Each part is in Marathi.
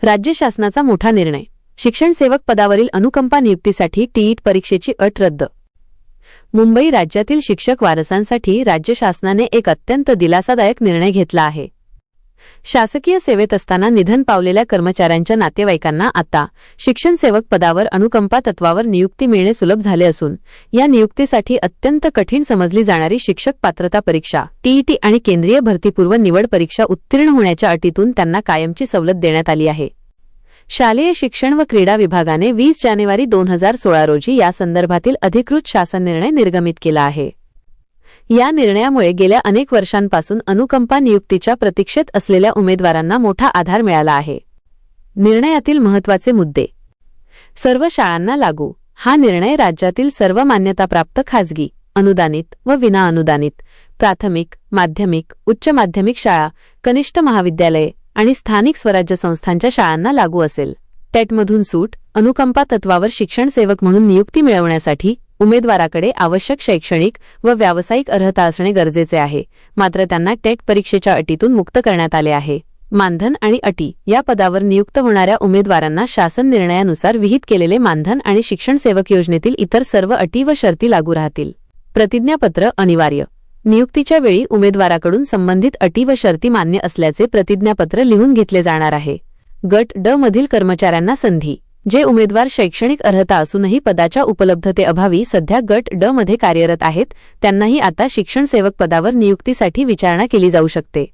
राज्य शासनाचा मोठा निर्णय. शिक्षण सेवक पदावरील अनुकंपा नियुक्तीसाठी टीईटी परीक्षेची अट रद्द. मुंबई राज्यातील शिक्षक वारसांसाठी राज्य शासनाने एक अत्यंत दिलासादायक निर्णय घेतला आहे. शासकीय सेवेत असताना निधन पावलेल्या कर्मचाऱ्यांच्या नातेवाईकांना आता शिक्षण सेवक पदावर अनुकंपा तत्वावर नियुक्ती मिळणे सुलभ झाले असून या नियुक्तीसाठी अत्यंत कठीण समजली जाणारी शिक्षक पात्रता परीक्षा टीईटी आणि केंद्रीय भरतीपूर्व निवड परीक्षा उत्तीर्ण होण्याच्या अटीतून त्यांना कायमची सवलत देण्यात आली आहे. शालेय शिक्षण व क्रीडा विभागाने 20 जानेवारी 2016 रोजी या संदर्भातील अधिकृत शासन निर्णय निर्गमित केला आहे. या निर्णयामुळे गेल्या अनेक वर्षांपासून अनुकंपा नियुक्तीच्या प्रतीक्षेत असलेल्या उमेदवारांना मोठा आधार मिळाला आहे. निर्णयातील महत्त्वाचे मुद्दे. सर्व शाळांना लागू. हा निर्णय राज्यातील सर्व मान्यताप्राप्त खाजगी, अनुदानित व विनाअनुदानित प्राथमिक, माध्यमिक, उच्च माध्यमिक शाळा, कनिष्ठ महाविद्यालये आणि स्थानिक स्वराज्य संस्थांच्या शाळांना लागू असेल. टेटमधून सूट. अनुकंपा तत्वावर शिक्षण सेवक म्हणून नियुक्ती मिळवण्यासाठी उमेदवाराकडे आवश्यक शैक्षणिक व व्यावसायिक अर्हता असणे गरजेचे आहे. मात्र त्यांना टेट परीक्षेच्या अटीतून मुक्त करण्यात आले आहे. मानधन आणि अटी. या पदावर नियुक्त होणाऱ्या उमेदवारांना शासन निर्णयानुसार विहित केलेले मानधन आणि शिक्षण सेवक योजनेतील इतर सर्व अटी व शर्ती लागू राहतील. प्रतिज्ञापत्र अनिवार्य. नियुक्तीच्या वेळी उमेदवाराकडून संबंधित अटी व शर्ती मान्य असल्याचे प्रतिज्ञापत्र लिहून घेतले जाणार आहे. गट ड मधील कर्मचाऱ्यांना संधी. जे उमेदवार शैक्षणिक अर्हता असूनही पदाच्या उपलब्धतेअभावी सध्या गट ड मध्ये कार्यरत आहेत त्यांनाही आता शिक्षण सेवक पदावर नियुक्तीसाठी विचारणा केली जाऊ शकते.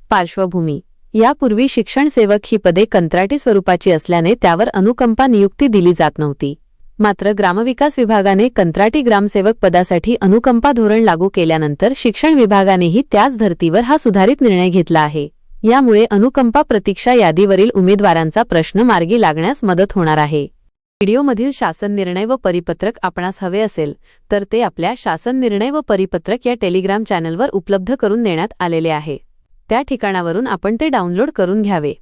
पार्श्वभूमी. यापूर्वी शिक्षण सेवक ही पदे कंत्राटी स्वरूपाची असल्याने त्यावर अनुकंपा नियुक्ती दिली जात नव्हती. मात्र ग्रामविकास विभागाने कंत्राटी ग्रामसेवक पदासाठी अनुकंपा धोरण लागू केल्यानंतर शिक्षण विभागानेही त्याच धर्तीवर हा सुधारित निर्णय घेतला आहे. यामुळे अनुकंपा प्रतीक्षा यादीवरील उमेदवारांचा प्रश्न मार्गी लागण्यास मदत होणार आहे. व्हिडिओमधील शासन निर्णय व परिपत्रक आपणास हवे असेल तर ते आपल्या शासन निर्णय व परिपत्रक या टेलिग्राम चॅनलवर उपलब्ध करून देण्यात आलेले आहे. त्या ठिकाणावरून आपण ते डाउनलोड करून घ्यावे.